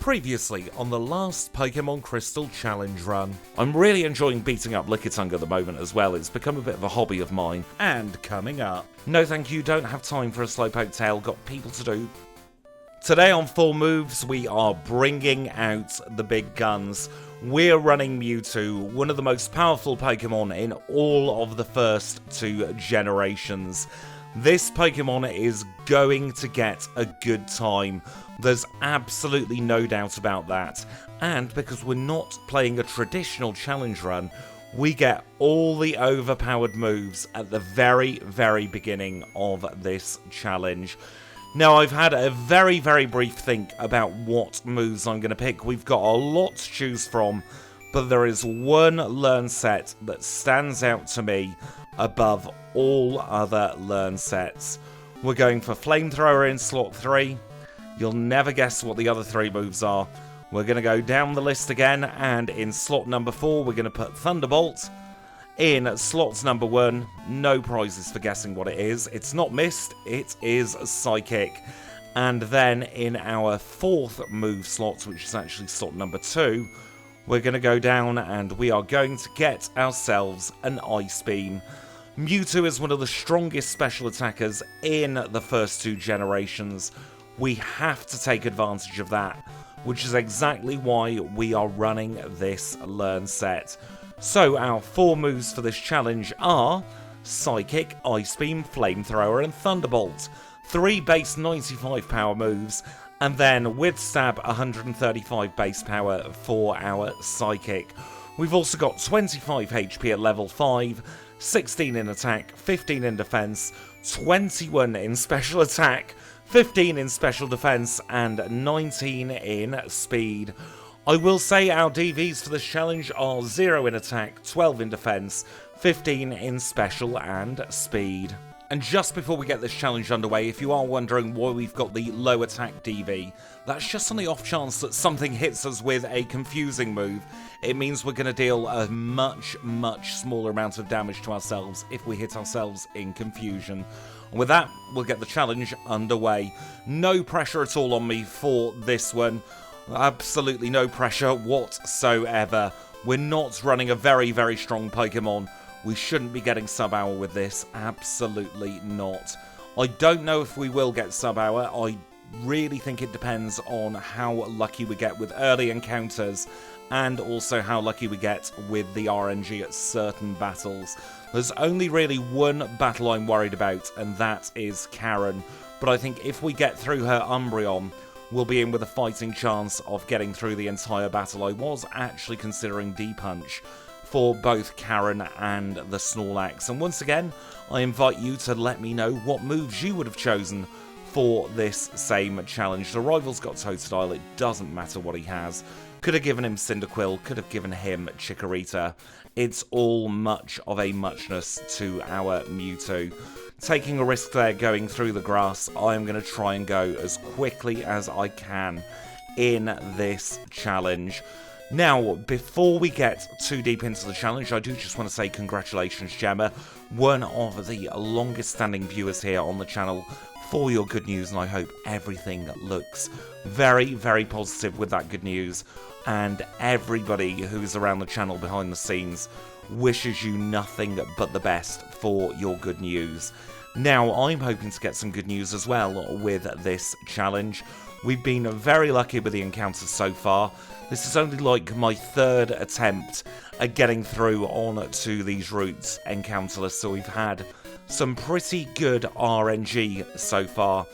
Previously on the last Pokémon Crystal challenge run. I'm really enjoying beating up Lickitung at the moment as well. It's become a bit of a hobby of mine. And coming up. No thank you, don't have time for a Slowpoke tail, got people to do. Today on 4 Moves, we are bringing out the big guns. We're running Mewtwo, one of the most powerful Pokemon in all of the first 2 generations. This Pokemon is going to get a good time. There's absolutely no doubt about that. And because we're not playing a traditional challenge run, we get all the overpowered moves at the very, very beginning of this challenge. Now, I've had a very, very brief think about what moves I'm going to pick. We've got a lot to choose from, but there is one learn set that stands out to me above all other learn sets. We're going for Flamethrower in slot 3. You'll never guess what the other 3 moves are. We're going to go down the list again, and in slot number 4, we're going to put Thunderbolt. In slot number 1, no prizes for guessing what it is. It's not Mist, it is Psychic. And then in our 4th move slot, which is actually slot number 2, we're going to go down and we are going to get ourselves an Ice Beam. Mewtwo is one of the strongest special attackers in the first 2 generations. We have to take advantage of that, which is exactly why we are running this learn set. So our 4 moves for this challenge are Psychic, Ice Beam, Flamethrower and Thunderbolt. 3 base 95 power moves, and then with Stab 135 base power for our Psychic. We've also got 25 HP at level 5, 16 in attack, 15 in defense, 21 in special attack, 15 in special defense, and 19 in speed. I will say our DVs for this challenge are 0 in attack, 12 in defense, 15 in special and speed. And just before we get this challenge underway, if you are wondering why we've got the low attack DV, that's just on the off chance that something hits us with a confusing move. It means we're going to deal a much, much smaller amount of damage to ourselves if we hit ourselves in confusion. And with that, we'll get the challenge underway. No pressure at all on me for this one. Absolutely no pressure whatsoever. We're not running a very, very strong Pokemon. We shouldn't be getting sub-hour with this. Absolutely not. I don't know if we will get sub-hour. I really think it depends on how lucky we get with early encounters and also how lucky we get with the RNG at certain battles. There's only really one battle I'm worried about, and that is Karen. But I think if we get through her Umbreon, we'll be in with a fighting chance of getting through the entire battle. I was actually considering D-Punch for both Karen and the Snorlax. And once again, I invite you to let me know what moves you would have chosen for this same challenge. The rival's got Totodile, it doesn't matter what he has. Could have given him Cyndaquil, could have given him Chikorita. It's all much of a muchness to our Mewtwo. Taking a risk there going through the grass, I am going to try and go as quickly as I can in this challenge. Now, before we get too deep into the challenge, I do just want to say congratulations, Gemma, one of the longest standing viewers here on the channel, for your good news, and I hope everything looks very, very positive with that good news, and everybody who's around the channel behind the scenes wishes you nothing but the best for your good news. Now, I'm hoping to get some good news as well with this challenge. We've been very lucky with the encounters so far. This is only like my 3rd attempt at getting through on to these routes encounter lists, so we've had some pretty good RNG so far.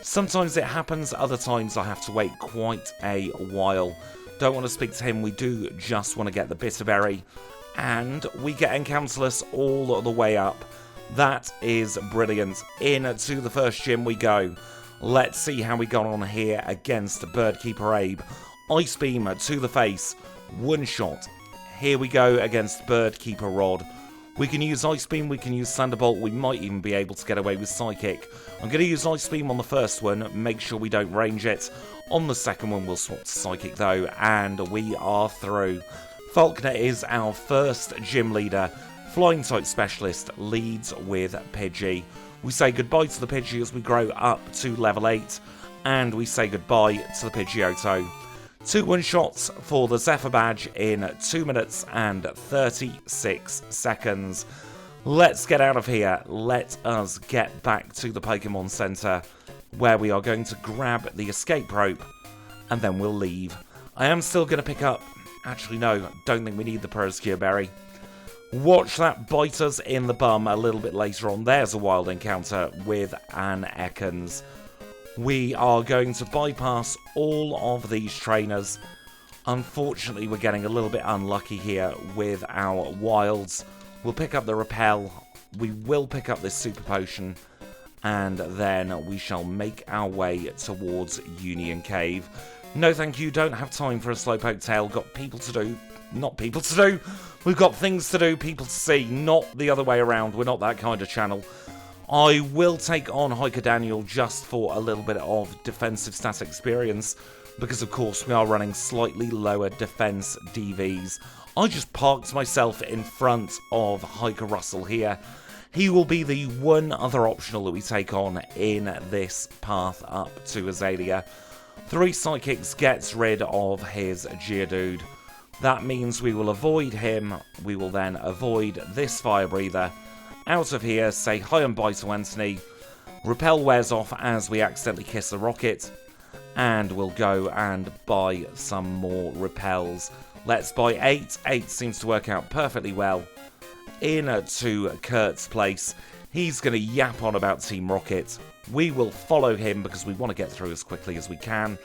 Sometimes it happens, other times I have to wait quite a while. Don't want to speak to him, we do just want to get the Bitterberry, and we get encounter lists all the way up. That is brilliant. Into the first gym we go. Let's see how we got on here against Birdkeeper Abe. Ice Beam to the face. One shot. Here we go against Birdkeeper Rod. We can use Ice Beam, we can use Thunderbolt, we might even be able to get away with Psychic. I'm going to use Ice Beam on the first one, make sure we don't range it. On the second one we'll swap to Psychic though, and we are through. Falconer is our first gym leader. Flying type specialist leads with Pidgey. We say goodbye to the Pidgey as we grow up to level 8, and we say goodbye to the Pidgeotto. 2 one-shots for the Zephyr badge in 2 minutes and 36 seconds. Let's get out of here. Let us get back to the Pokemon Center, where we are going to grab the escape rope, and then we'll leave. I am still going to pick up... Actually, no, don't think we need the Prosecure Berry. Watch that bite us in the bum a little bit later on. There's a wild encounter with an Ekans. We are going to bypass all of these trainers. Unfortunately, we're getting a little bit unlucky here with our wilds. We'll pick up the Repel. We will pick up this Super Potion. And then we shall make our way towards Union Cave. No thank you, don't have time for a Slowpoke tail. Got people to do. Not people to do. We've got things to do, people to see. Not the other way around. We're not that kind of channel. I will take on Hiker Daniel just for a little bit of defensive stat experience. Because, of course, we are running slightly lower defense DVs. I just parked myself in front of Hiker Russell here. He will be the one other optional that we take on in this path up to Azalea. 3 Psychics gets rid of his Geodude. That means we will avoid him. We will then avoid this Fire Breather. Out of here, say hi and bye to Anthony. Repel wears off as we accidentally kiss the rocket. And we'll go and buy some more Repels. Let's buy 8. 8 seems to work out perfectly well. Into Kurt's place. He's going to yap on about Team Rocket. We will follow him because we want to get through as quickly as we can.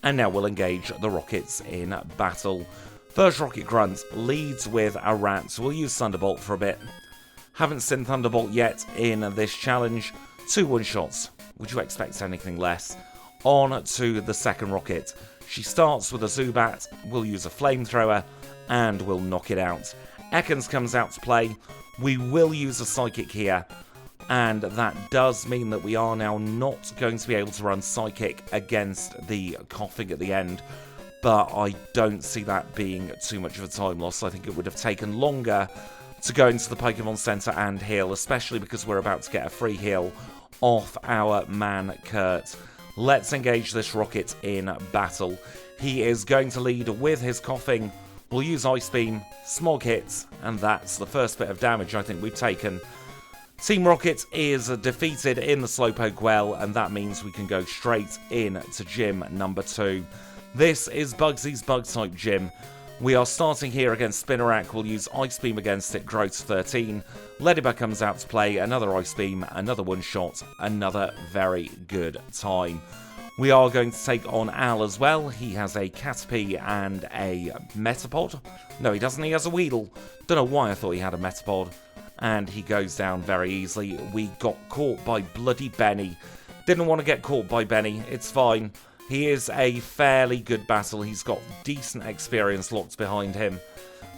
And now we'll engage the Rockets in battle. First Rocket Grunt leads with a rat, so we'll use Thunderbolt for a bit. Haven't seen Thunderbolt yet in this challenge. 2 one-shots. Would you expect anything less? On to the second Rocket. She starts with a Zubat. We'll use a Flamethrower and we'll knock it out. Ekans comes out to play. We will use a Psychic here. And that does mean that we are now not going to be able to run Psychic against the coughing at the end. But I don't see that being too much of a time loss. I think it would have taken longer to go into the Pokemon Center and heal, especially because we're about to get a free heal off our man Kurt. Let's engage this Rocket in battle. He is going to lead with his coughing. We'll use Ice Beam, Smog hits, and that's the first bit of damage I think we've taken. Team Rocket is defeated in the Slowpoke well, and that means we can go straight in to gym number 2. This is Bugsy's Bug-type gym. We are starting here against Spinarak. We'll use Ice Beam against it, grow to 13. Ledibur comes out to play, another Ice Beam, another one-shot, another very good time. We are going to take on Al as well. He has a Caterpie and a Metapod. No, he doesn't. He has a Weedle. Don't know why I thought he had a Metapod. And he goes down very easily. We got caught by bloody Benny. Didn't want to get caught by Benny. It's fine. He is a fairly good battle. He's got decent experience locked behind him.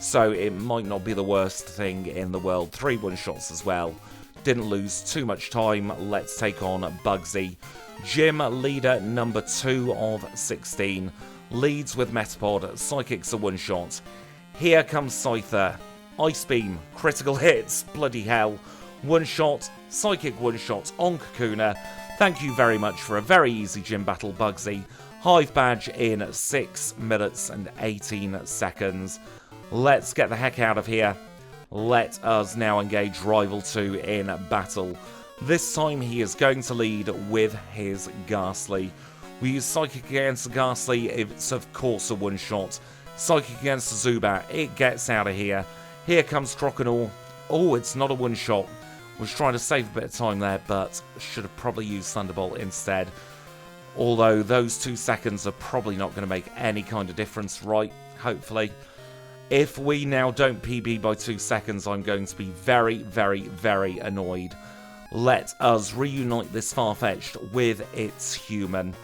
So it might not be the worst thing in the world. 3 one-shots as well. Didn't lose too much time. Let's take on Bugsy. Gym leader number 2 of 16. Leads with Metapod. Psychics a one-shot. Here comes Scyther. Ice Beam. Critical hits. Bloody hell. One-shot. Psychic one-shot on Kakuna. Thank you very much for a very easy gym battle, Bugsy. Hive badge in 6 minutes and 18 seconds. Let's get the heck out of here. Let us now engage Rival 2 in battle. This time he is going to lead with his Ghastly. We use Psychic against the Ghastly. It's of course a one-shot. Psychic against the Zubat. It gets out of here. Here comes Croconaw. Oh, it's not a one-shot. Was trying to save a bit of time there, but should have probably used Thunderbolt instead. Although those 2 seconds are probably not going to make any kind of difference, right? Hopefully. If we now don't PB by 2 seconds, I'm going to be very, very, very annoyed. Let us reunite this Farfetch'd with its human.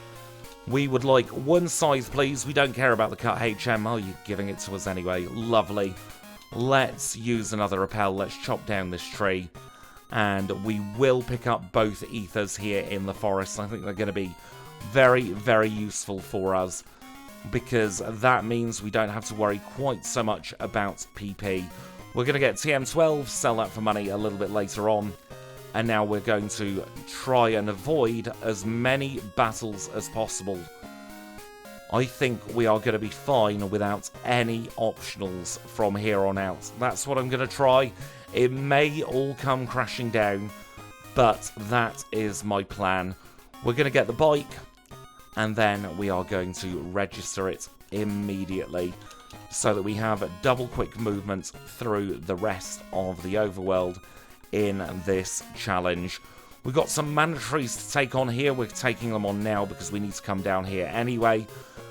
We would like 1 Scythe, please. We don't care about the cut HM. Oh, you're giving it to us anyway. Lovely. Let's use another Repel. Let's chop down this tree. And we will pick up both Ethers here in the forest. I think they're going to be very, very useful for us. Because that means we don't have to worry quite so much about PP. We're going to get TM12, sell that for money a little bit later on. And now we're going to try and avoid as many battles as possible. I think we are going to be fine without any optionals from here on out. That's what I'm going to try. It may all come crashing down, but that is my plan. We're going to get the bike, and then we are going to register it immediately so that we have double quick movement through the rest of the overworld in this challenge. We've got some mandatories to take on here. We're taking them on now because we need to come down here anyway.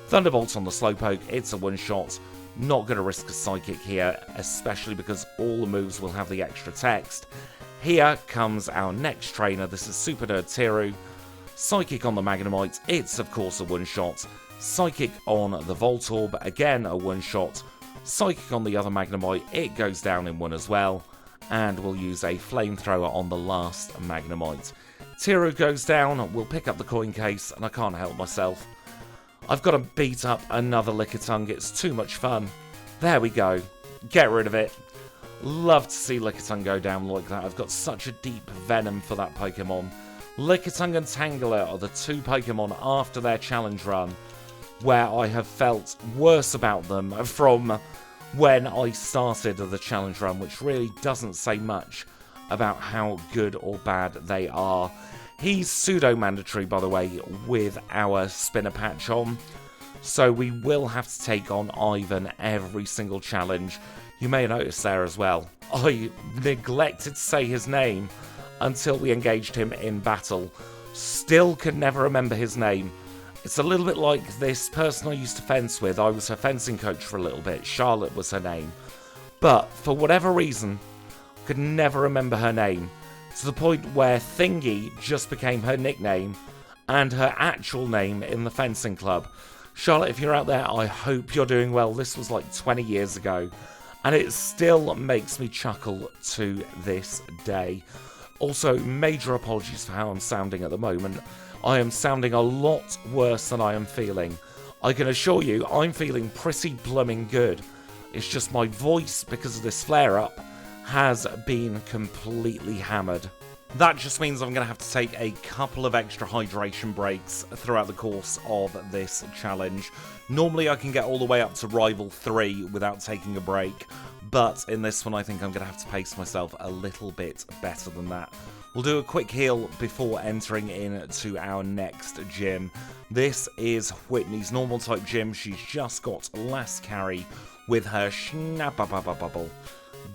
Thunderbolt on the Slowpoke, it's a one-shot. Not going to risk a Psychic here, especially because all the moves will have the extra text. Here comes our next trainer. This is Super Nerd Tiru. Psychic on the Magnemite, it's of course a one-shot. Psychic on the Voltorb, again a one-shot. Psychic on the other Magnemite, it goes down in one as well. And we'll use a Flamethrower on the last Magnemite. Tiru goes down, we'll pick up the coin case, and I can't help myself. I've got to beat up another Lickitung, it's too much fun. There we go, get rid of it. Love to see Lickitung go down like that. I've got such a deep venom for that Pokemon. Lickitung and Tangela are the two Pokemon after their challenge run where I have felt worse about them from when I started the challenge run, which really doesn't say much about how good or bad they are. He's pseudo-mandatory, by the way, with our spinner patch on, so we will have to take on Ivan every single challenge. You may notice there as well, I neglected to say his name until we engaged him in battle. Still can never remember his name. It's a little bit like this person I used to fence with. I was her fencing coach for a little bit. Charlotte was her name. But for whatever reason, I could never remember her name. To the point where Thingy just became her nickname and her actual name in the fencing club. Charlotte, if you're out there, I hope you're doing well. This was like 20 years ago. And it still makes me chuckle to this day. Also, major apologies for how I'm sounding at the moment. I am sounding a lot worse than I am feeling. I can assure you, I'm feeling pretty blooming good. It's just my voice, because of this flare-up, has been completely hammered. That just means I'm going to have to take a couple of extra hydration breaks throughout the course of this challenge. Normally I can get all the way up to Rival 3 without taking a break, but in this one I think I'm going to have to pace myself a little bit better than that. We'll do a quick heal before entering into our next gym. This is Whitney's normal type gym. She's just got last carry with her Schnappabababubble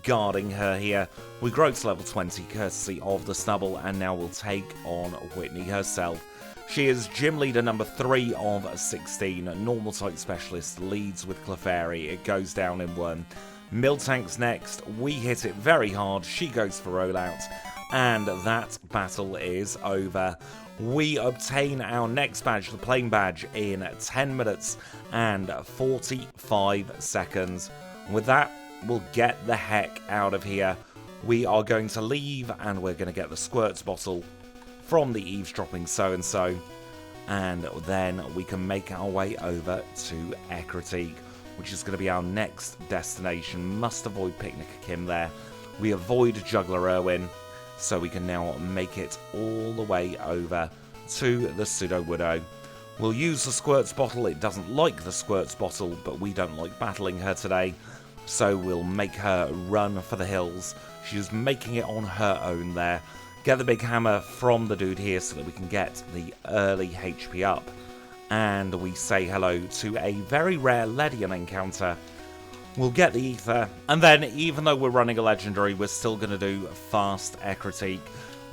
guarding her here. We grow to level 20 courtesy of the Snubble, and now we'll take on Whitney herself. She is gym leader number 3 of 16, normal type specialist, leads with Clefairy, it goes down in 1. Miltank's next, we hit it very hard, she goes for rollout, and that battle is over. We obtain our next badge, the plain badge, in 10 minutes and 45 seconds. With that, we'll get the heck out of here. We are going to leave and we're going to get the squirts bottle from the eavesdropping so-and-so, and then we can make our way over to Ecruteak, which is going to be our next destination. Must avoid Picnic Kim there. We avoid Juggler Irwin, so we can now make it all the way over to the Pseudo-Widow. We'll use the squirts bottle. It doesn't like the squirts bottle, but we don't like battling her today, so we'll make her run for the hills. She's making it on her own there. Get the big hammer from the dude here so that we can get the early HP up. And we say hello to a very rare Ledian encounter. We'll get the Ether, and then even though we're running a Legendary, we're still going to do fast Ecruteak.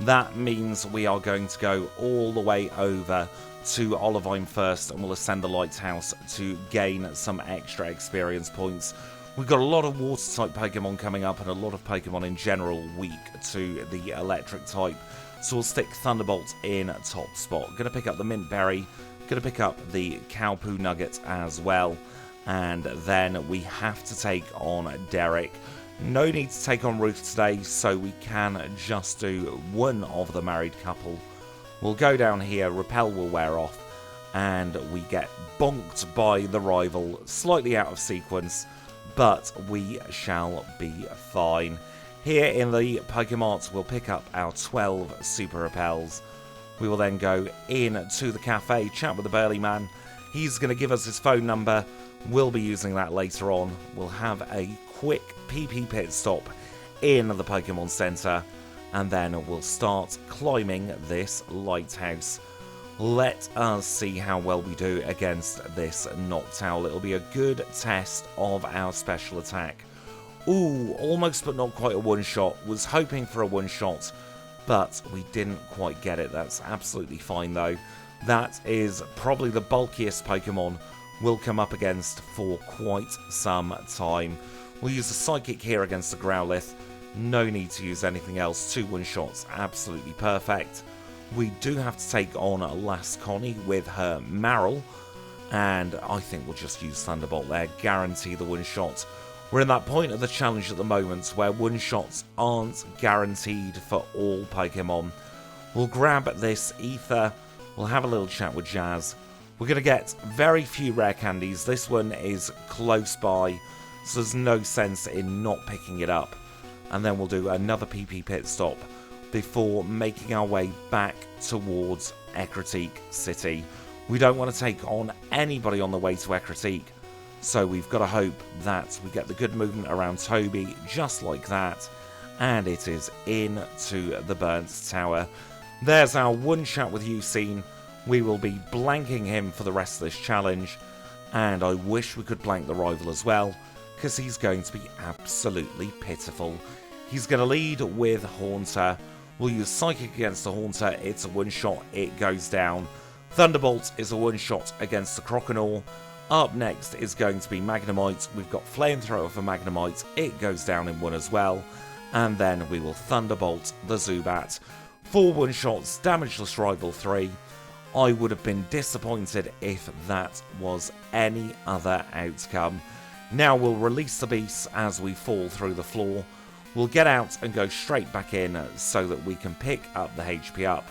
That means we are going to go all the way over to Olivine first, and we'll ascend the Lighthouse to gain some extra experience points. We've got a lot of Water-type Pokemon coming up, and a lot of Pokemon in general weak to the Electric type. So we'll stick Thunderbolt in top spot. Going to pick up the Mint Berry, going to pick up the Cowpoo Nugget as well. And then we have to take on Derek. No need to take on Ruth today, so we can just do one of the married couple. We'll go down here, Repel will wear off, and we get bonked by the rival, slightly out of sequence, but we shall be fine. Here in the Pokemart, we'll pick up our 12 Super Repels. We will then go in to the cafe, chat with the burly man. He's going to give us his phone number. We'll be using that later on. We'll have a quick PP pit stop in the Pokemon Center, and then we'll start climbing this lighthouse. Let us see how well we do against this Noctowl. It'll be a good test of our special attack. Ooh, almost but not quite a one-shot. Was hoping for a one-shot, but we didn't quite get it. That's absolutely fine, though. That is probably the bulkiest Pokemon we'll come up against for quite some time. We'll use a Psychic here against the Growlithe. No need to use anything else. 2 one-shots, absolutely perfect. We do have to take on Last Connie with her Marill, and I think we'll just use Thunderbolt there, guarantee the one-shot. We're in that point of the challenge at the moment where one-shots aren't guaranteed for all Pokemon. We'll grab this Ether, we'll have a little chat with Jazz. We're going to get very few rare candies. This one is close by, so there's no sense in not picking it up. And then we'll do another PP pit stop before making our way back towards Ecruteak City. We don't want to take on anybody on the way to Ecruteak, so we've got to hope that we get the good movement around Toby, just like that, and it is into the Burnt Tower. There's our one chat with Ucene. We will be blanking him for the rest of this challenge, and I wish we could blank the rival as well, because he's going to be absolutely pitiful. He's going to lead with Haunter. We'll use Psychic against the Haunter. It's a one-shot. It goes down. Thunderbolt is a one-shot against the Croconaw. Up next is going to be Magnemite. We've got Flamethrower for Magnemite. It goes down in one as well. And then we will Thunderbolt the Zubat. 4 one-shots, damageless rival 3. I would have been disappointed if that was any other outcome. Now we'll release the beasts as we fall through the floor. We'll get out and go straight back in so that we can pick up the HP up.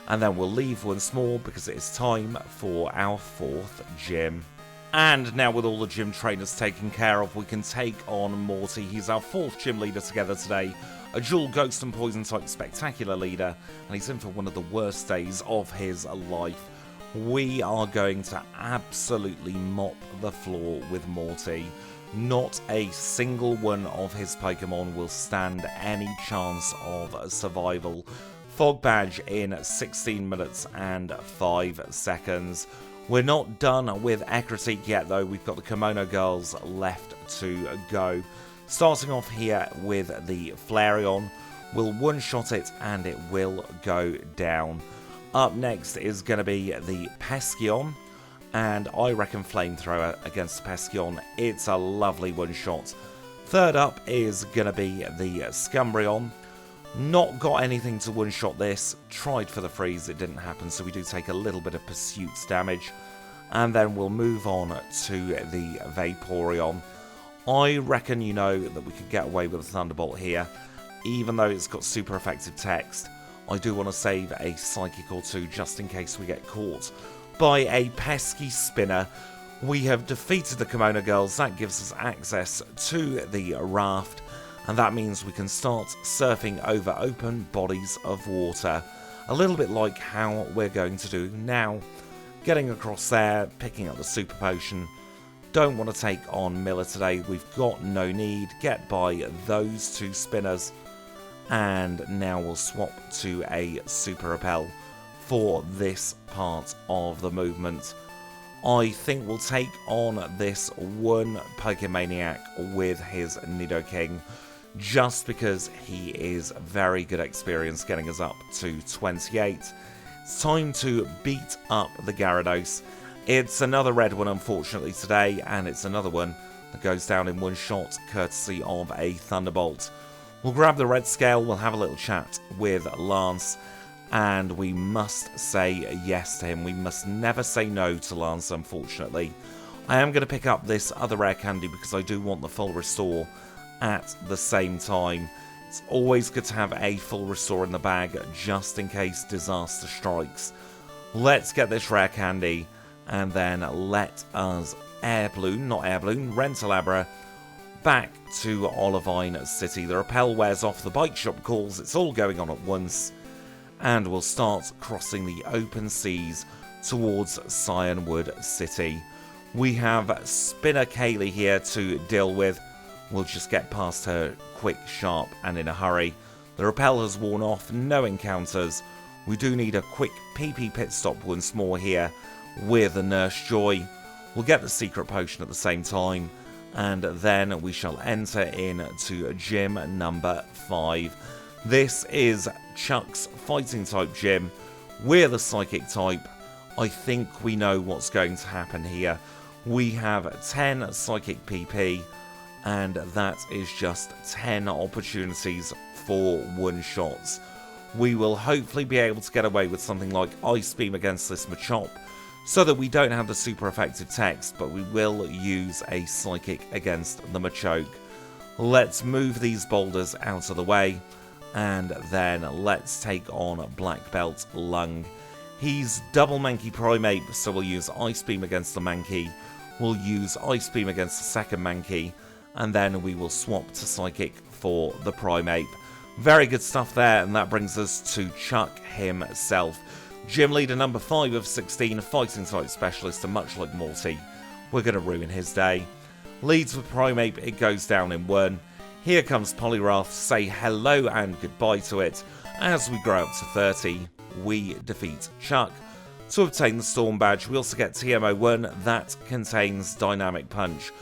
And then we'll leave once more because it is time for our 4th gym. And now with all the gym trainers taken care of, we can take on Morty. He's our 4th gym leader together today. A dual ghost and poison type spectacular leader. And he's in for one of the worst days of his life. We are going to absolutely mop the floor with Morty. Not a single one of his Pokemon will stand any chance of survival. Fog Badge in 16 minutes and 5 seconds. We're not done with Ecruteak yet though, we've got the Kimono girls left to go. Starting off here with the Flareon, we'll one-shot it and it will go down. Up next is going to be the Peskeon. And I reckon Flamethrower against Peskeon. It's a lovely one-shot. Third up is going to be the Scumbreon. Not got anything to one-shot this. Tried for the freeze, it didn't happen, so we do take a little bit of Pursuit's damage. And then we'll move on to the Vaporeon. I reckon you know that we could get away with a Thunderbolt here. Even though it's got super effective text, I do want to save a Psychic or 2 just in case we get caught by a pesky spinner. We have defeated the Kimono girls. That gives us access to the raft, and that means we can start surfing over open bodies of water. A little bit like how we're going to do now. Getting across there, picking up the Super Potion. Don't want to take on Miller today. We've got no need. Get by those 2 spinners. And now we'll swap to a Super Repel for this part of the movement. I think we'll take on this one Pokemaniac with his Nidoking, just because he is very good experience getting us up to 28. It's time to beat up the Gyarados. It's another red one unfortunately today, and it's another one that goes down in one shot courtesy of a Thunderbolt. We'll grab the red scale, we'll have a little chat with Lance, and we must say yes to him. We must never say no to Lance, unfortunately. I am going to pick up this other rare candy because I do want the full restore at the same time. It's always good to have a full restore in the bag just in case disaster strikes. Let's get this rare candy and then let us rent a Labra back to Olivine City. The repel wears off, the bike shop calls, it's all going on at once. And we'll start crossing the open seas towards Cyanwood City. We have Spinner Kaylee here to deal with. We'll just get past her quick, sharp, and in a hurry. The repel has worn off, no encounters. We do need a quick PP pit stop once more here with a Nurse Joy. We'll get the secret potion at the same time, and then we shall enter into gym number 5. This is Chuck's fighting type gym. We're the psychic type. I think we know what's going to happen here. We have 10 psychic PP, and that is just 10 opportunities for one-shots. We will hopefully be able to get away with something like Ice Beam against this Machop, so that we don't have the super effective text, but we will use a Psychic against the Machoke. Let's move these boulders out of the way, and then let's take on Black Belt Lung. He's double Mankey Primate, so we'll use Ice Beam against the Mankey, we'll use Ice Beam against the second Mankey, and then we will swap to Psychic for the Primate. Very good stuff there, and that brings us to Chuck himself. Gym leader number 5 of 16, fighting type specialist, and much like Morty, we're going to ruin his day. Leads with Primate, it goes down in 1. Here comes Poliwrath, say hello and goodbye to it. As we grow up to 30, we defeat Chuck. To obtain the Storm Badge, we also get TMO1, that contains Dynamic Punch.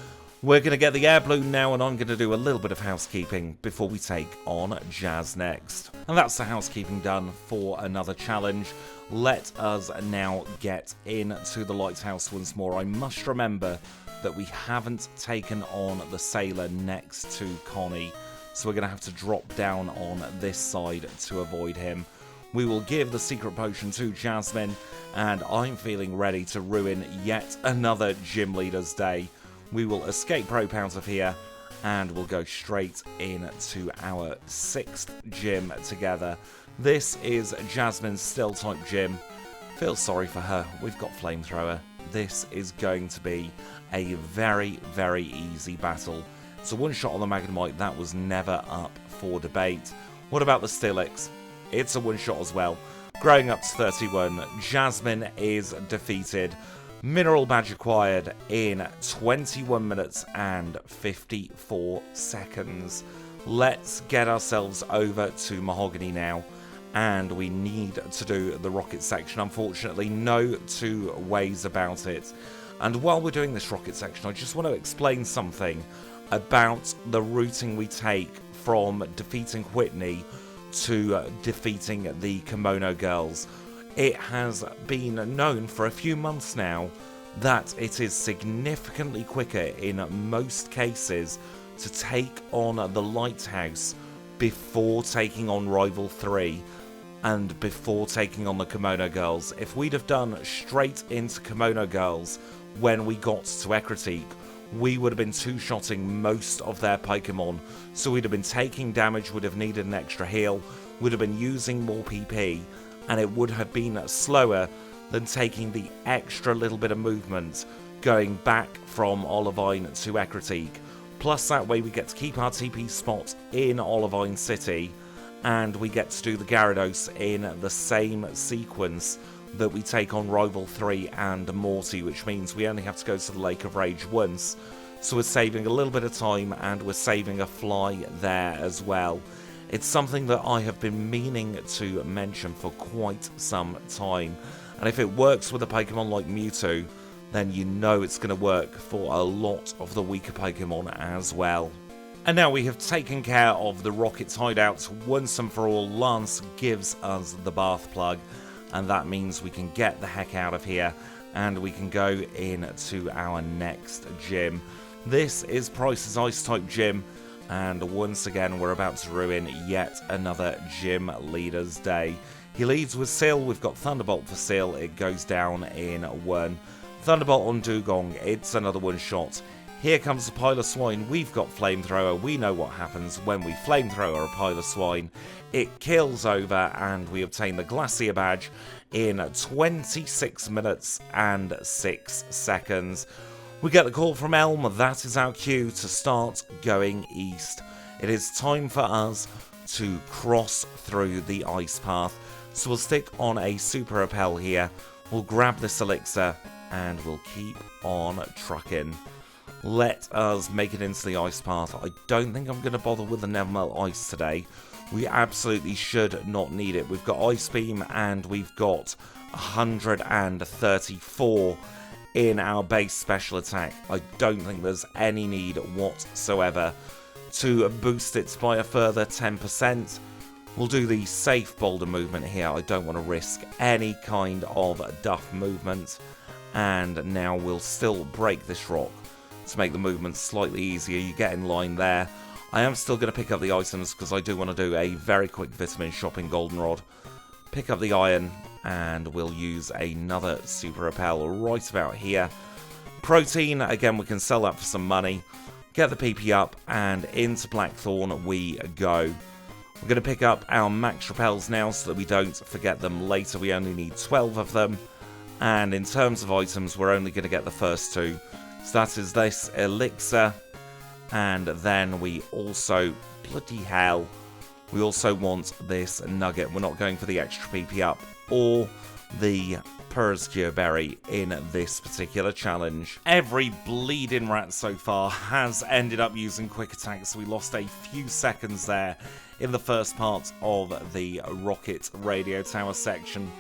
We're going to get the Air Balloon now, and I'm going to do a little bit of housekeeping before we take on Jazz next. And that's the housekeeping done for another challenge. Let us now get into the Lighthouse once more. I must remember that we haven't taken on the Sailor next to Connie, so we're going to have to drop down on this side to avoid him. We will give the secret potion to Jasmine, and I'm feeling ready to ruin yet another gym leader's day. We will escape rope out of here, and we'll go straight into our 6th gym together. This is Jasmine's Still type gym. Feel sorry for her, we've got Flamethrower. This is going to be a very, very easy battle. So one shot on the Magnemite, that was never up for debate. What about the Steelix? It's a one shot as well. Growing up to 31, Jasmine is defeated. Mineral Badge acquired in 21 minutes and 54 seconds. Let's get ourselves over to Mahogany now, and we need to do the rocket section. Unfortunately, no two ways about it. And while we're doing this rocket section, I just want to explain something about the routing we take from defeating Whitney to defeating the Kimono girls. It has been known for a few months now that it is significantly quicker in most cases to take on the Lighthouse before taking on Rival 3 and before taking on the Kimono girls. If we'd have done straight into Kimono girls when we got to Ecruteak, we would have been two-shotting most of their Pokemon, so we'd have been taking damage, would have needed an extra heal, would have been using more PP, and it would have been slower than taking the extra little bit of movement going back from Olivine to Ecruteak. Plus that way we get to keep our TP spot in Olivine City, and we get to do the Gyarados in the same sequence that we take on Rival 3 and Morty, which means we only have to go to the Lake of Rage once. So we're saving a little bit of time, and we're saving a fly there as well. It's something that I have been meaning to mention for quite some time. And if it works with a Pokemon like Mewtwo, then you know it's going to work for a lot of the weaker Pokemon as well. And now we have taken care of the Rocket's hideouts once and for all. Lance gives us the bath plug, and that means we can get the heck out of here, and we can go into our next gym. This is Pryce's Ice-type gym, and once again we're about to ruin yet another gym leader's day. He leads with Seal. We've got Thunderbolt for Seal, it goes down in 1. Thunderbolt on Dugong, it's another one shot. Here comes the Piloswine, we've got Flamethrower. We know what happens when we Flamethrower a Piloswine. It kills over, and we obtain the Glacier Badge in 26 minutes and 6 seconds. We get the call from Elm, that is our cue to start going east. It is time for us to cross through the ice path. So we'll stick on a Super Repel here. We'll grab this elixir and we'll keep on trucking. Let us make it into the ice path. I don't think I'm going to bother with the Nevermelt Ice today. We absolutely should not need it. We've got Ice Beam and we've got 134 in our base special attack. I don't think there's any need whatsoever to boost it by a further 10%. We'll do the safe boulder movement here. I don't want to risk any kind of duff movement. And now we'll still break this rock to make the movement slightly easier. You get in line there. I am still going to pick up the items because I do want to do a very quick vitamin shop in Goldenrod. Pick up the iron and we'll use another super repel right about here. Protein, again, we can sell that for some money. Get the PP up and into Blackthorn we go. We're going to pick up our max repels now so that we don't forget them later. We only need 12 of them. And in terms of items, we're only going to get the first two. So that is this elixir. And then we also, bloody hell, we also want this nugget. We're not going for the extra PP up or the Persgeo berry in this particular challenge. Every bleeding rat so far has ended up using quick attack, so we lost a few seconds there in the first part of the Rocket Radio Tower section.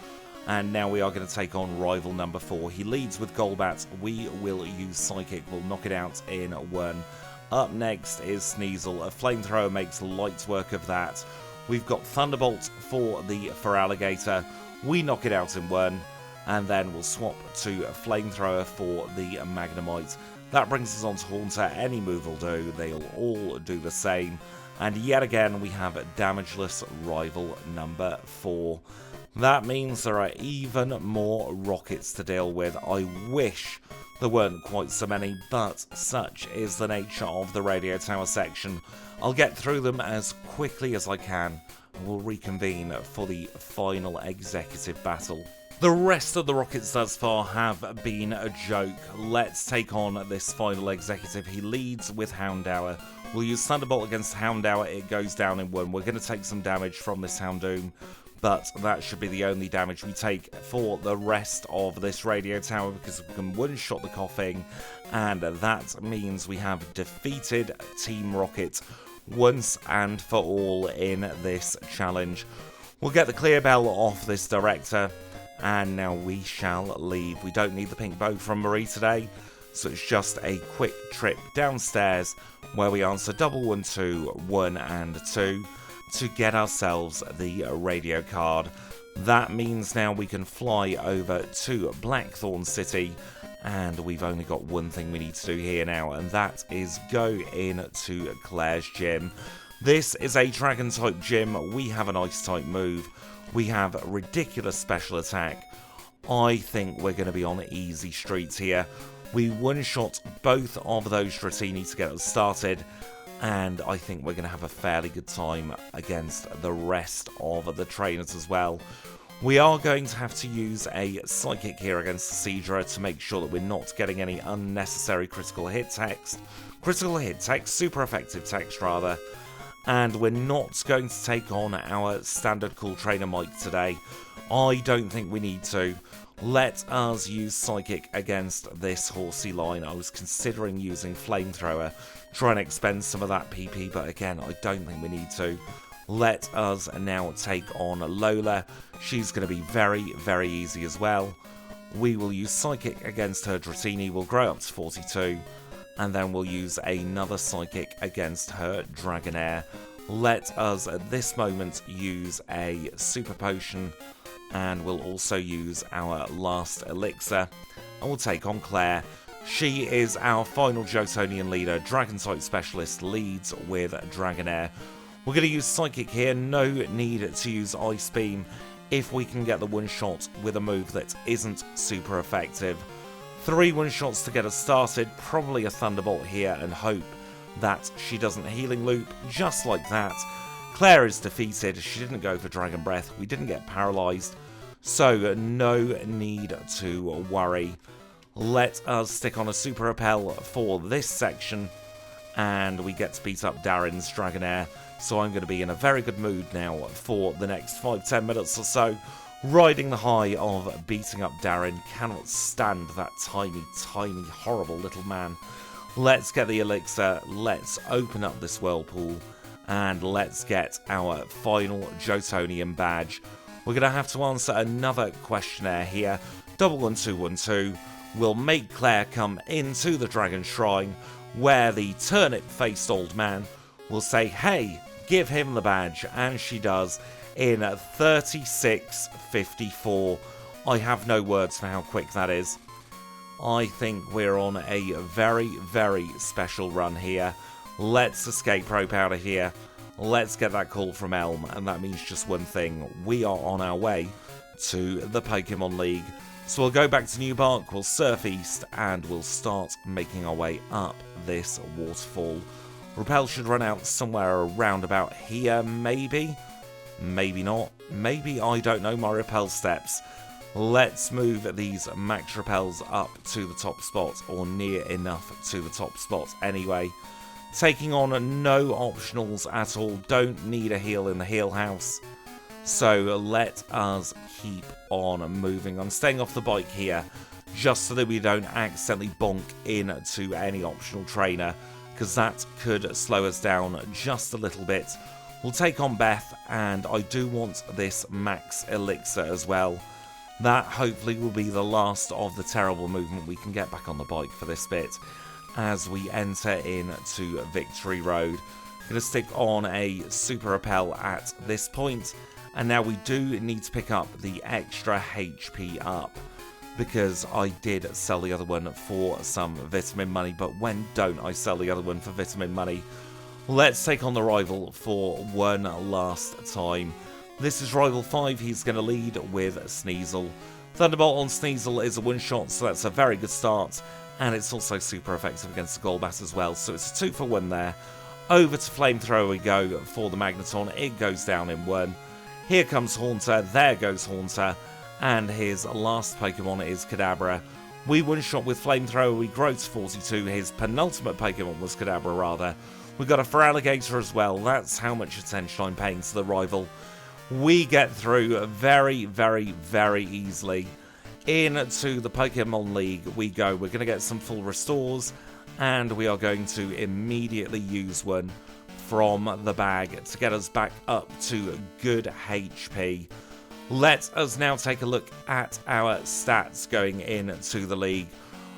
And now we are going to take on rival number 4. He leads with Golbat. We will use Psychic. We'll knock it out in 1. Up next is Sneasel. A flamethrower makes light work of that. We've got Thunderbolt for the Feraligatr. We knock it out in 1. And then we'll swap to a flamethrower for the Magnemite. That brings us on to Haunter. Any move will do. They'll all do the same. And yet again, we have damageless rival number 4. That means there are even more rockets to deal with. I wish there weren't quite so many, but such is the nature of the Radio Tower section. I'll get through them as quickly as I can, and we'll reconvene for the final executive battle. The rest of the rockets thus far have been a joke. Let's take on this final executive. He leads with Houndour. We'll use Thunderbolt against Houndour. It goes down in 1. We're going to take some damage from this Houndoom, but that should be the only damage we take for the rest of this radio tower because we can one-shot the coughing, and that means we have defeated Team Rocket once and for all in this challenge. We'll get the clear bell off this director, and now we shall leave. We don't need the pink bow from Marie today, so it's just a quick trip downstairs where we answer double 1, 2, 1 and 2 to get ourselves the radio card. That means now we can fly over to Blackthorn City, and we've only got one thing we need to do here now, and that is go into Claire's gym. This is a dragon type gym. We have an ice type move. We have ridiculous special attack. I think we're going to be on easy streets here. We one-shot both of those Dratini to get us started, and I think we're going to have a fairly good time against the rest of the trainers as well. We are going to have to use a Psychic here against the Seadra to make sure that we're not getting any unnecessary critical hit text. Super effective text rather. And we're not going to take on our standard cool trainer Mike today. I don't think we need to. Let us use Psychic against this horsey line. I was considering using Flamethrower, trying to expend some of that PP, but again, I don't think we need to. Let us now take on Lola. She's going to be very, very easy as well. We will use Psychic against her Dratini. We'll grow up to 42. And then we'll use another Psychic against her Dragonair. Let us, at this moment, use a Super Potion. And we'll also use our last Elixir. And we'll take on Claire. She is our final Jotonian leader. Dragon-type specialist leads with Dragonair. We're going to use Psychic here. No need to use Ice Beam if we can get the one-shot with a move that isn't super effective. 3 one-shots to get us started. Probably a Thunderbolt here and hope that she doesn't Healing Loop. Just like that. Claire is defeated. She didn't go for Dragon Breath. We didn't get paralyzed. So no need to worry. Let us stick on a Super Repel for this section. And we get to beat up Darren's Dragonair. So I'm going to be in a very good mood now for the next 5-10 minutes or so. riding the high of beating up Darren. Cannot stand that tiny, tiny, horrible little man. Let's get the elixir, let's open up this whirlpool, and let's get our final Jotonian badge. We're going to have to answer another questionnaire here. 11212 will make Claire come into the Dragon Shrine, where the turnip-faced old man will say, hey, give him the badge, and she does in 36:54. I have no words for how quick that is. I think we're on a very, very special run here. Let's escape rope out of here. Let's get that call from Elm, and that means just one thing. We are on our way to the Pokemon League. So we'll go back to New Park, we'll surf east, and we'll start making our way up this waterfall. Repel should run out somewhere around about here, maybe? Maybe not. Maybe, I don't know, my repel steps. Let's move these max repels up to the top spot, or near enough to the top spot anyway. Taking on no optionals at all, don't need a heal in the heal house. So let us keep on moving. I'm staying off the bike here, just so that we don't accidentally bonk into any optional trainer, because that could slow us down just a little bit. We'll take on Beth, and I do want this max elixir as well. That hopefully will be the last of the terrible movement we can get back on the bike for this bit as we enter into Victory Road. Going to stick on a super repel at this point, and now we do need to pick up the extra HP up, because I did sell the other one for some vitamin money, but when don't I sell the other one for vitamin money? Let's take on the rival for one last time. This is Rival 5, he's going to lead with Sneasel. Thunderbolt on Sneasel is a one-shot, so that's a very good start, and it's also super effective against the Golbat as well, so it's a 2 for 1 there. Over to Flamethrower we go for the Magneton, it goes down in 1. Here comes Haunter, there goes Haunter, and his last Pokemon is Kadabra. We one-shot with Flamethrower, we grow to 42, his penultimate Pokemon was Kadabra rather. We got a Feraligatr as well, that's how much attention I'm paying to the rival. We get through very, very, very easily. Into the Pokemon League we go. We're going to get some full restores, and we are going to immediately use one from the bag to get us back up to good HP. Let us now take a look at our stats going into the league.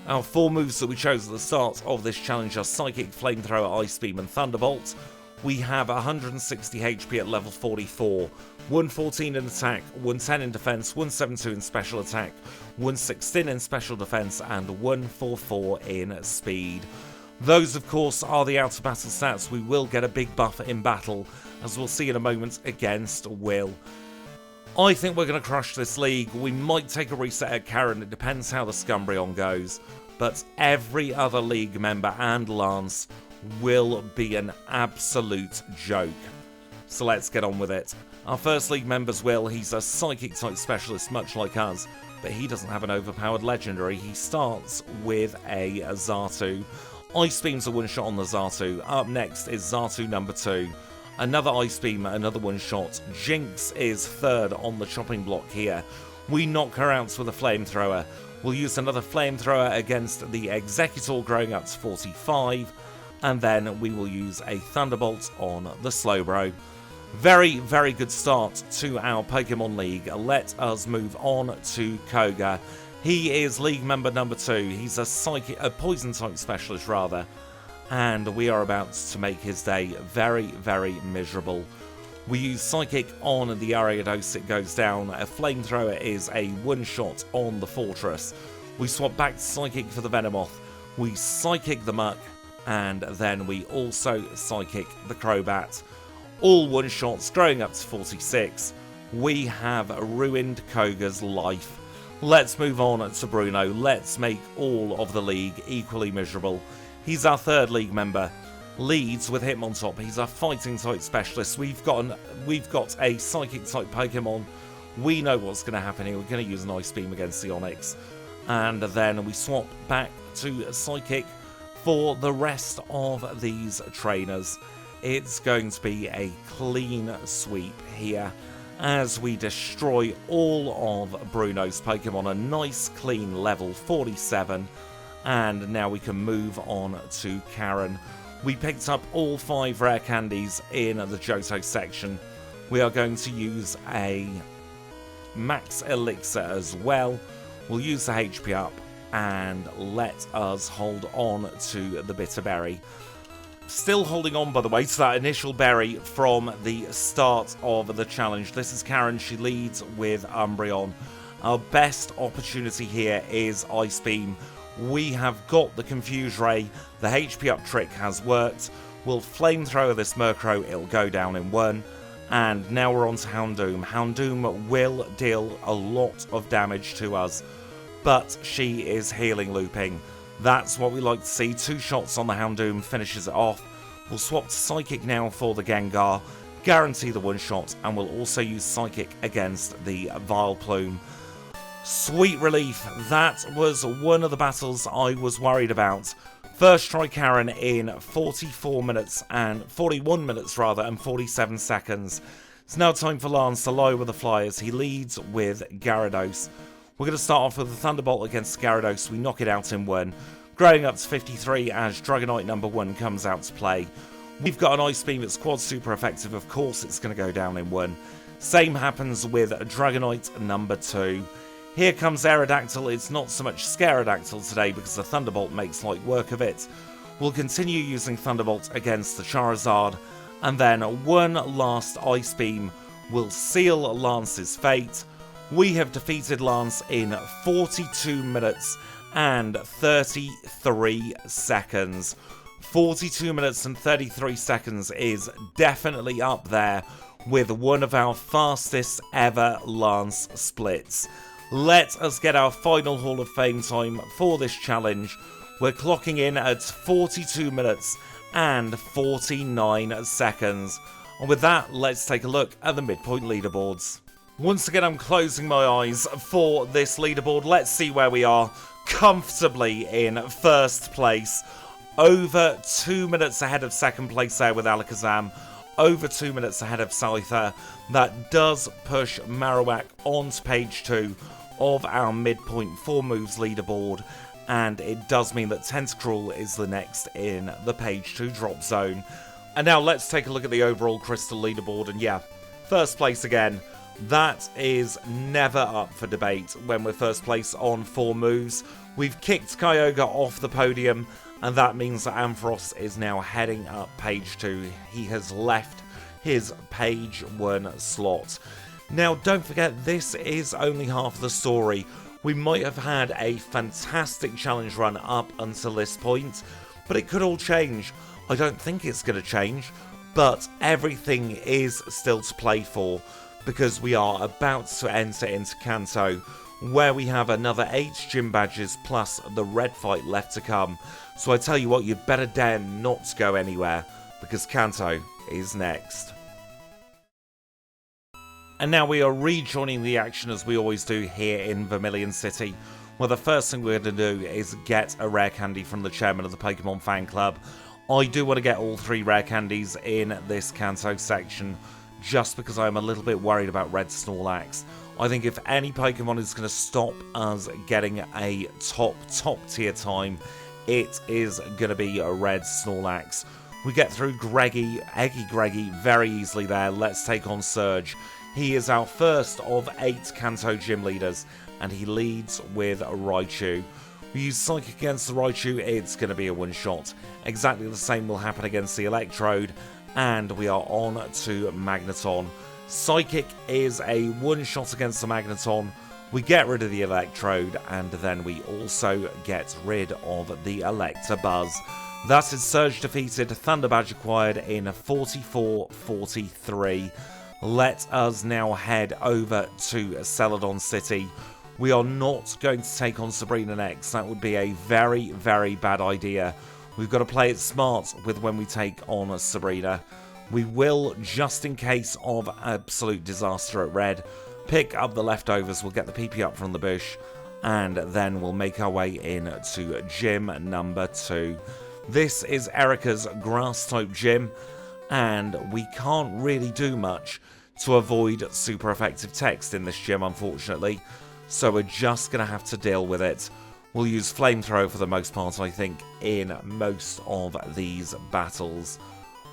Our 4 moves that we chose at the start of this challenge are Psychic, Flamethrower, Ice Beam and Thunderbolt. We have 160 HP at level 44, 114 in attack, 110 in defense, 172 in special attack, 116 in special defense, and 144 in speed. Those, of course, are the out of battle stats. We will get a big buff in battle, as we'll see in a moment, against Will. I think we're going to crush this league. We might take a reset at Karen, it depends how the Scumbrion goes, but every other league member and Lance will be an absolute joke. So let's get on with it. Our first league member's Will. He's a psychic type specialist much like us, but he doesn't have an overpowered legendary. He starts with a Xatu. Ice Beam's a one shot on the Xatu. Up next is Xatu number 2. Another Ice Beam, another one shot. Jinx is third on the chopping block here. We knock her out with a Flamethrower. We'll use another Flamethrower against the Executor growing up to 45. And then we will use a Thunderbolt on the Slowbro. Very, very good start to our Pokemon League. Let us move on to Koga. He is league member number 2. He's a poison type specialist rather. And we are about to make his day very, very miserable. We use Psychic on the Ariados, it goes down. A Flamethrower is a one-shot on the Fortress. We swap back to Psychic for the Venomoth. We Psychic the Muck. And then we also Psychic the Crobat. All one-shots growing up to 46. We have ruined Koga's life. Let's move on to Bruno. Let's make all of the league equally miserable. He's our third league member. Leads with Hitmontop. He's a fighting type specialist. We've got a psychic type Pokemon. We know what's going to happen here. We're going to use an Ice Beam against the Onix. And then we swap back to Psychic for the rest of these trainers. It's going to be a clean sweep here. as we destroy all of Bruno's Pokemon. A nice clean level 47. And now we can move on to Karen. We picked up all 5 rare candies in the Johto section. We are going to use a Max Elixir as well. We'll use the HP up and let us hold on to the Bitter Berry. Still holding on, by the way, to that initial berry from the start of the challenge. This is Karen. She leads with Umbreon. Our best opportunity here is Ice Beam. We have got the Confuse Ray. The HP up trick has worked. We'll Flamethrower this Murkrow. It'll go down in 1. And now we're on to Houndoom. Houndoom will deal a lot of damage to us, but she is healing looping. That's what we like to see. 2 shots on the Houndoom finishes it off. We'll swap to Psychic now for the Gengar. Guarantee the 1-shot, and we'll also use Psychic against the Vileplume. Sweet relief. That was one of the battles I was worried about. First try Karen in 41 minutes and 47 seconds. It's now time for Lance to lie with the Flyers. He leads with Gyarados. We're going to start off with a Thunderbolt against Gyarados. We knock it out in 1. Growing up to 53 as Dragonite number 1 comes out to play. We've got an Ice Beam that's quad super effective. Of course it's going to go down in 1. Same happens with Dragonite number 2. Here comes Aerodactyl. It's not so much Scarodactyl today because the Thunderbolt makes light work of it. We'll continue using Thunderbolt against the Charizard, and then one last Ice Beam will seal Lance's fate. We have defeated Lance in 42 minutes and 33 seconds. 42 minutes and 33 seconds is definitely up there with one of our fastest ever Lance splits. Let us get our final Hall of Fame time for this challenge. We're clocking in at 42 minutes and 49 seconds. And with that, let's take a look at the midpoint leaderboards. Once again, I'm closing my eyes for this leaderboard. Let's see where we are. Comfortably in first place. Over 2 minutes ahead of second place there with Alakazam. Over 2 minutes ahead of Scyther. That does push Marowak onto page 2 of our midpoint 4 moves leaderboard, and it does mean that Tentacruel is the next in the page 2 drop zone. And now let's take a look at the overall Crystal leaderboard, and yeah, first place again. That is never up for debate when we're first place on 4 moves. We've kicked Kyogre off the podium, and that means that Ampharos is now heading up page 2. He has left his page 1 slot. Now, don't forget, this is only half the story. We might have had a fantastic challenge run up until this point, but it could all change. I don't think it's going to change, but everything is still to play for, because we are about to enter into Kanto, where we have another 8 gym badges plus the red fight left to come. So I tell you what, you better dare not to go anywhere, because Kanto is next. And now we are rejoining the action as we always do here in Vermilion City. Well, the first thing we're going to do is get a rare candy from the chairman of the Pokemon fan club. I do want to get all 3 rare candies in this Kanto section, just because I'm a little bit worried about Red Snorlax. I think if any Pokemon is going to stop us getting a top tier time, it is going to be a Red Snorlax. We get through Eggy Greggy very easily there. Let's take on Surge. He is our first of 8 Kanto gym leaders, and he leads with Raichu. We use Psychic against the Raichu, it's going to be a 1-shot. Exactly the same will happen against the Electrode, and we are on to Magneton. Psychic is a 1-shot against the Magneton. We get rid of the Electrode, and then we also get rid of the Electabuzz. That is Surge defeated, Thunder Badge acquired in 44-43. Let us now head over to Celadon City. We are not going to take on Sabrina next. That would be a very, very bad idea. We've got to play it smart with when we take on Sabrina. We will, just in case of absolute disaster at red, pick up the leftovers. We'll get the PP up from the bush, and then we'll make our way in to gym number 2. This is Erica's grass-type gym, and we can't really do much to avoid super effective text in this gym, unfortunately. So we're just going to have to deal with it. We'll use Flamethrower for the most part, I think, in most of these battles.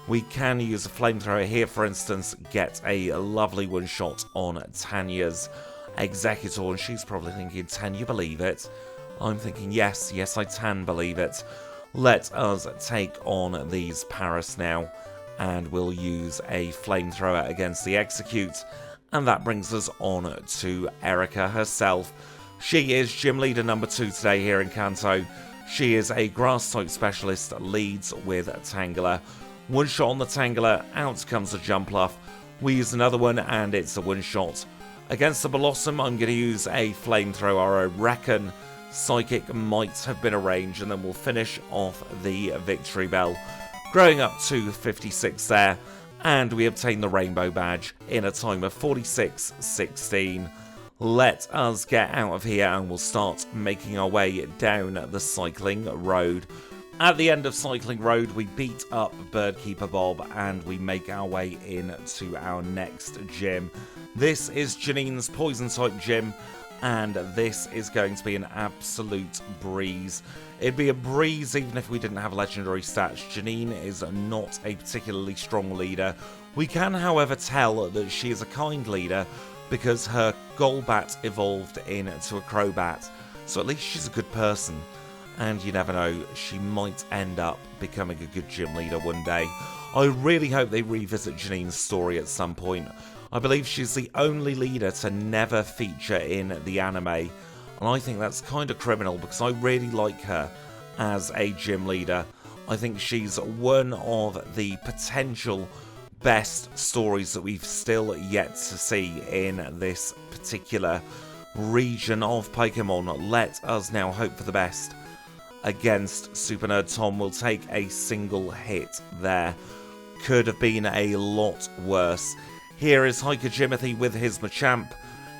We can use a Flamethrower here, for instance, get a lovely one-shot on Tanya's Executor, and she's probably thinking, "Can you believe it?" I'm thinking, yes, I can believe it. Let us take on these Paris now, and we'll use a Flamethrower against the Execute, and that brings us on to Erica herself. She is gym leader number 2 today here in Kanto. She is a grass-type specialist, leads with Tangela. One shot on the Tangela, out comes a Jumpluff. We use another one, and it's a one-shot. Against the Blossom, I'm going to use a Flamethrower. I reckon Psychic might have been arranged, and then we'll finish off the Victory Bell. Growing up to 56 there, and we obtain the Rainbow Badge in a time of 46:16. Let us get out of here, and we'll start making our way down the Cycling Road. At the end of Cycling Road, we beat up Birdkeeper Bob, and we make our way into our next gym. This is Janine's Poison-type gym, and this is going to be an absolute breeze. It'd be a breeze even if we didn't have legendary stats. Janine is not a particularly strong leader. We can, however, tell that she is a kind leader because her Golbat evolved into a Crobat, so at least she's a good person. And you never know, she might end up becoming a good gym leader one day. I really hope they revisit Janine's story at some point. I believe she's the only leader to never feature in the anime, and I think that's kind of criminal because I really like her as a gym leader. I think she's one of the potential best stories that we've still yet to see in this particular region of Pokemon. Let us now hope for the best. Against Super Nerd Tom, will take a single hit there. Could have been a lot worse. Here is Hiker Jimothy with his Machamp.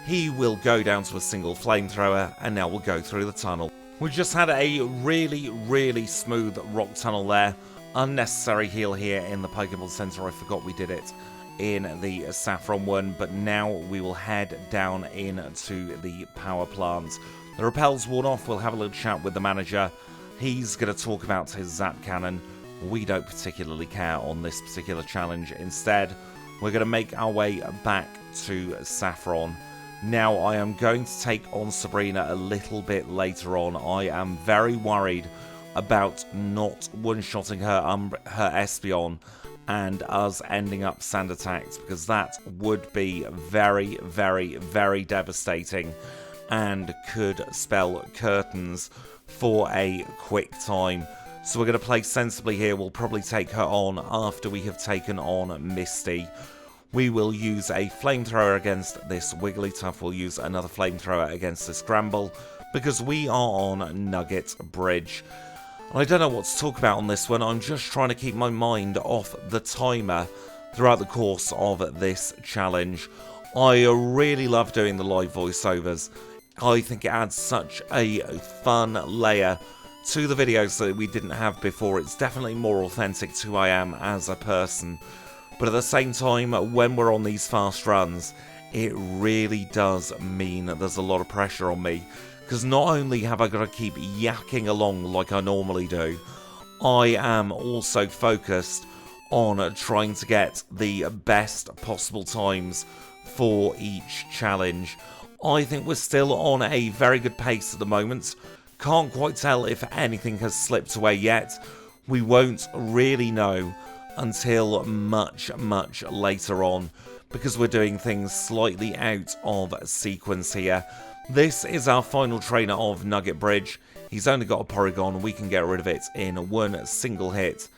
He will go down to a single Flamethrower, and now we'll go through the tunnel. We just had a really smooth rock tunnel there. Unnecessary heal here in the Pokemon Center. I forgot we did it in the Saffron one, but now we will head down into the power plant. The repel's worn off. We'll have a little chat with the manager. He's going to talk about his Zap Cannon. We don't particularly care on this particular challenge. Instead, we're going to make our way back to Saffron. Now, I am going to take on Sabrina a little bit later on. I am very worried about not one-shotting her Espeon and us ending up sand attacked, because that would be very devastating and could spell curtains for a quick time. So we're going to play sensibly here. We'll probably take her on after we have taken on Misty. We will use a Flamethrower against this Wigglytuff. We'll use another Flamethrower against this Gramble, because we are on Nugget Bridge. I don't know what to talk about on this one. I'm just trying to keep my mind off the timer throughout the course of this challenge. I really love doing the live voiceovers. I think it adds such a fun layer to the videos that we didn't have before. It's definitely more authentic to who I am as a person. But at the same time, when we're on these fast runs, it really does mean that there's a lot of pressure on me. Because not only have I got to keep yakking along like I normally do, I am also focused on trying to get the best possible times for each challenge. I think we're still on a very good pace at the moment. Can't quite tell if anything has slipped away yet. We won't really know until much later on, because we're doing things slightly out of sequence here. This is our final trainer of Nugget Bridge. He's only got a Porygon. We can get rid of it in one single hit.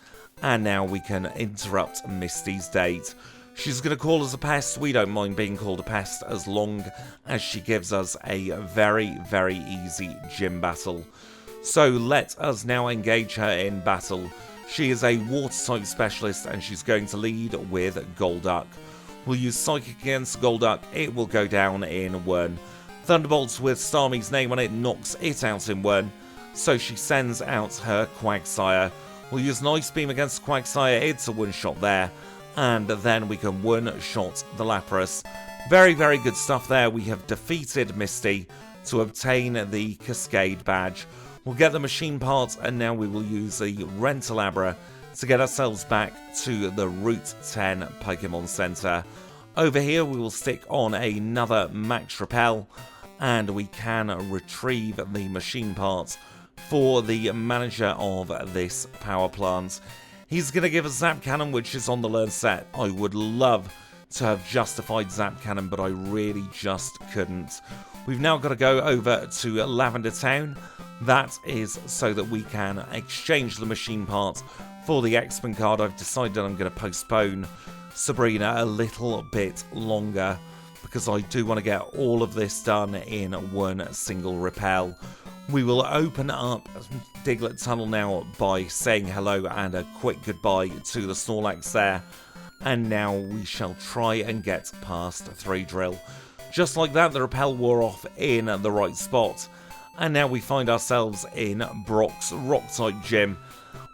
And now we can interrupt Misty's date. She's going to call us a pest. We don't mind being called a pest as long as she gives us a very easy gym battle. So let us now engage her in battle. She is a water-type specialist, and she's going to lead with Golduck. We'll use Psychic against Golduck. It will go down in one. Thunderbolts with Starmie's name on it knocks it out in one. So she sends out her Quagsire. We'll use an Ice Beam against Quagsire. It's a one-shot there. and then we can one-shot the Lapras. Very, very good stuff there. We have defeated Misty to obtain the Cascade badge. We'll get the machine parts, and now we will use the Rentalabra to get ourselves back to the Route 10 Pokemon Center. Over here, we will stick on another Max Repel, and we can retrieve the machine parts for the manager of this power plant. He's going to give us Zap Cannon, which is on the learn set. I would love to have justified Zap Cannon, but I really just couldn't. We've now got to go over to Lavender Town. That is so that we can exchange the machine parts for the X-Men card. I've decided I'm going to postpone Sabrina a little bit longer because I do want to get all of this done in one single repel. We will open up Diglett Tunnel now by saying hello and a quick goodbye to the Snorlax there. And now we shall try and get past 3 Drill. Just like that, the repel wore off in the right spot. And now we find ourselves in Brock's Rock-type gym.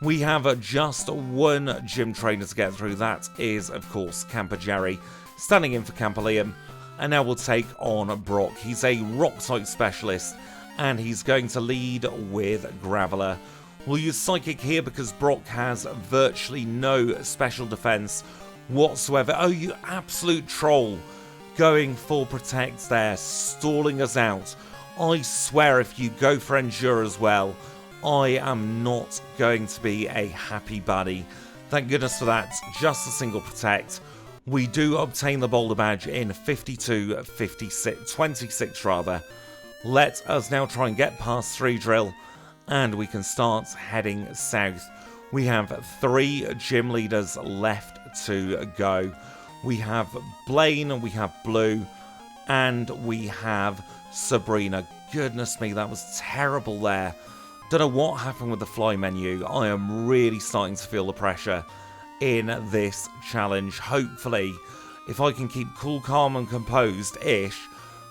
We have just one gym trainer to get through. That is, of course, Camper Jerry, standing in for Camper Liam. And now we'll take on Brock. He's a Rock-type specialist, and he's going to lead with Graveler. We'll use Psychic here because Brock has virtually no special defense whatsoever. Oh, you absolute troll. Going for Protect there, stalling us out. I swear if you go for Endure as well, I am not going to be a happy bunny. Thank goodness for that. Just a single Protect. We do obtain the Boulder Badge in 26 rather. Let us now try and get past 3 Drill, and we can start heading south. We have 3 gym leaders left to go. We have Blaine, we have Blue, and we have Sabrina. Goodness me, that was terrible there. Don't know what happened with the fly menu. I am really starting to feel the pressure in this challenge. Hopefully, if I can keep cool, calm, and composed-ish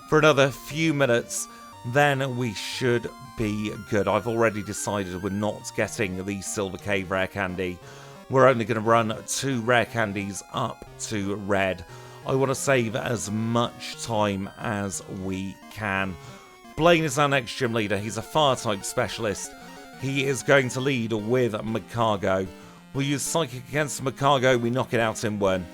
for another few minutes, then we should be good. I've already decided we're not getting the Silver Cave Rare Candy. We're only going to run 2 Rare Candies up to Red. I want to save as much time as we can. Blaine is our next gym leader. He's a Fire-type specialist. He is going to lead with Macargo. We'll use Psychic against Macargo. We knock it out in 1.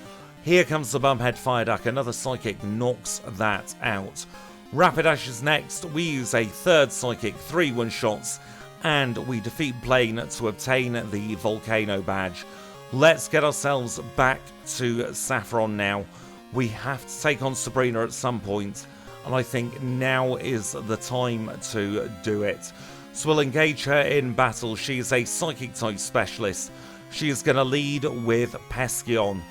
Here comes the Bumhead Fire Duck. Another Psychic knocks that out. Rapidash is next. We use a 3rd Psychic, 3 one-shots, and we defeat Blaine to obtain the Volcano badge. Let's get ourselves back to Saffron now. We have to take on Sabrina at some point, and I think now is the time to do it. So we'll engage her in battle. She is a Psychic-type specialist. She is going to lead with Pescion.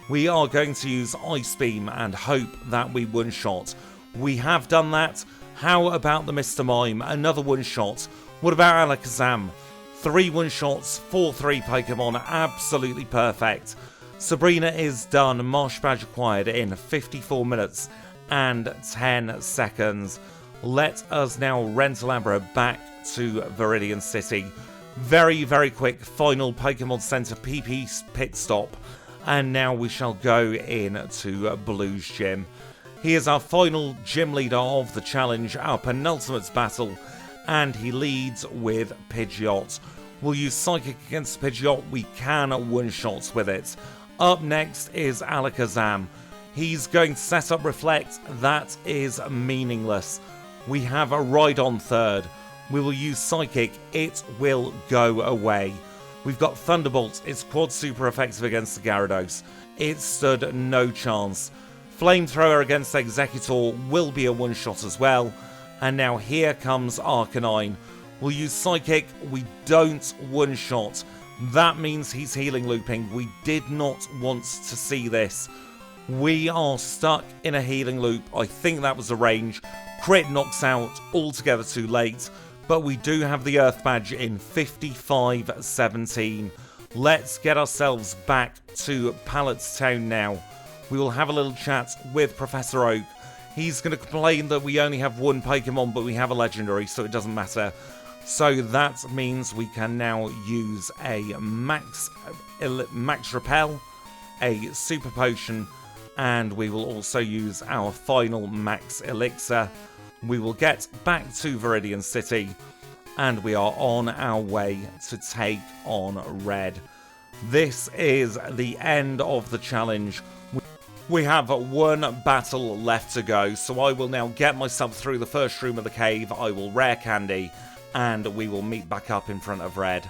We are going to use Ice Beam and hope that we one-shot. We have done that. How about the Mr. Mime? Another one-shot. What about Alakazam? 3 one-shots, 4-3 Pokemon. Absolutely perfect. Sabrina is done. Marsh Badge acquired in 54 minutes and 10 seconds. Let us now Rentalabra back to Viridian City. Very, very quick final Pokemon Center PP pit stop. And now we shall go in to Blue's gym. He is our final gym leader of the challenge, our penultimate battle, and he leads with Pidgeot. We'll use Psychic against Pidgeot. We can one-shot with it. Up next is Alakazam. He's going to set up Reflect. That is meaningless. We have a Rhydon 3rd. We will use Psychic. It will go away. We've got Thunderbolt. It's quad super effective against the Gyarados. It stood no chance. Flamethrower against Executor will be a one-shot as well. And now here comes Arcanine. We'll use Psychic. We don't one-shot. That means he's healing looping. We did not want to see this. We are stuck in a healing loop. I think that was a range. Crit knocks out altogether too late. But we do have the Earth Badge in 55-17. Let's get ourselves back to Pallet's Town now. We will have a little chat with Professor Oak. He's going to complain that we only have 1 Pokemon, but we have a legendary, so it doesn't matter. So that means we can now use a Max Repel. a super potion, and we will also use our final max elixir. We will get back to Viridian City, and we are on our way to take on Red. This is the end of the challenge. We have one battle left to go, so I will now get myself through the first room of the cave, I will rare candy, and we will meet back up in front of Red.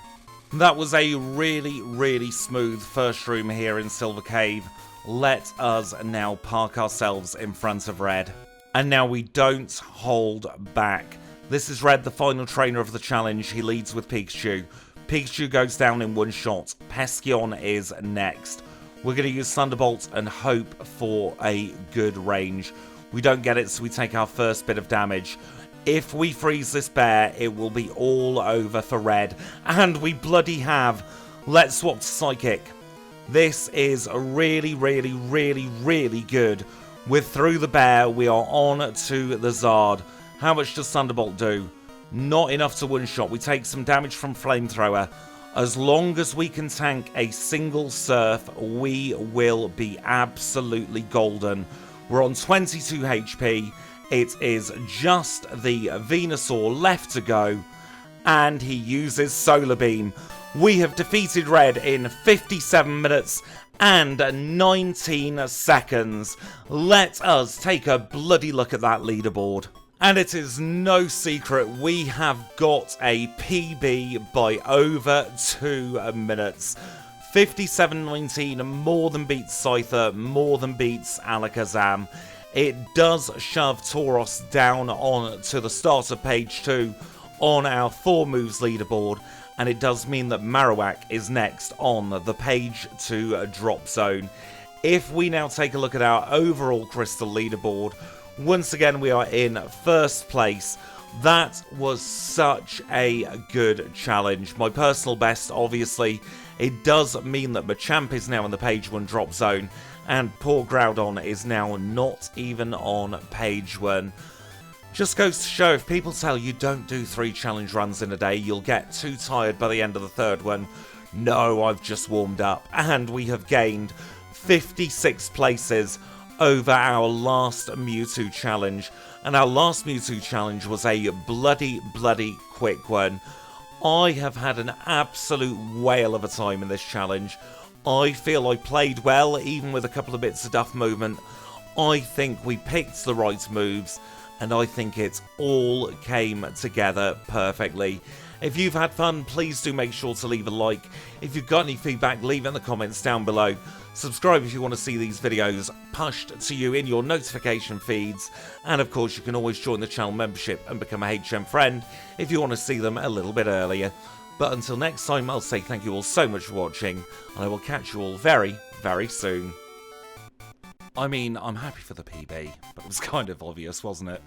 That was a really smooth first room here in Silver Cave. Let us now park ourselves in front of Red. And now we don't hold back. This is Red, the final trainer of the challenge. He leads with Pikachu. Pikachu goes down in one shot. Pescion is next. We're going to use Thunderbolt and hope for a good range. We don't get it, so we take our first bit of damage. If we freeze this bear, it will be all over for Red. And we bloody have. Let's swap to Psychic. This is really good. We're through the bear. We are on to the Zard. How much does Thunderbolt do? Not enough to one-shot. We take some damage from Flamethrower. As long as we can tank a single Surf, we will be absolutely golden. We're on 22 HP. It is just the Venusaur left to go, and he uses Solar Beam. We have defeated Red in 57 minutes and 19 seconds. Let us take a bloody look at that leaderboard. And it is no secret, we have got a PB by over 2 minutes. 57.19 more than beats Scyther, more than beats Alakazam. It does shove Tauros down on to the start of page 2 on our 4 moves leaderboard, and it does mean that Marowak is next on the page 2 drop zone. If we now take a look at our overall Crystal leaderboard, once again we are in first place. That was such a good challenge. My personal best, obviously. It does mean that Machamp is now in the page 1 drop zone, and poor Groudon is now not even on page 1. Just goes to show, if people tell you don't do 3 challenge runs in a day, you'll get too tired by the end of the 3rd one. No, I've just warmed up, and we have gained 56 places over our last Mewtwo challenge. And our last Mewtwo challenge was a bloody quick one. I have had an absolute whale of a time in this challenge. I feel I played well, even with a couple of bits of duff movement. I think we picked the right moves, and I think it all came together perfectly. If you've had fun, please do make sure to leave a like. If you've got any feedback, leave it in the comments down below. Subscribe if you want to see these videos pushed to you in your notification feeds. And of course, you can always join the channel membership and become a HM friend if you want to see them a little bit earlier. But until next time, I'll say thank you all so much for watching, and I will catch you all very soon. I mean, I'm happy for the PB, but it was kind of obvious, wasn't it?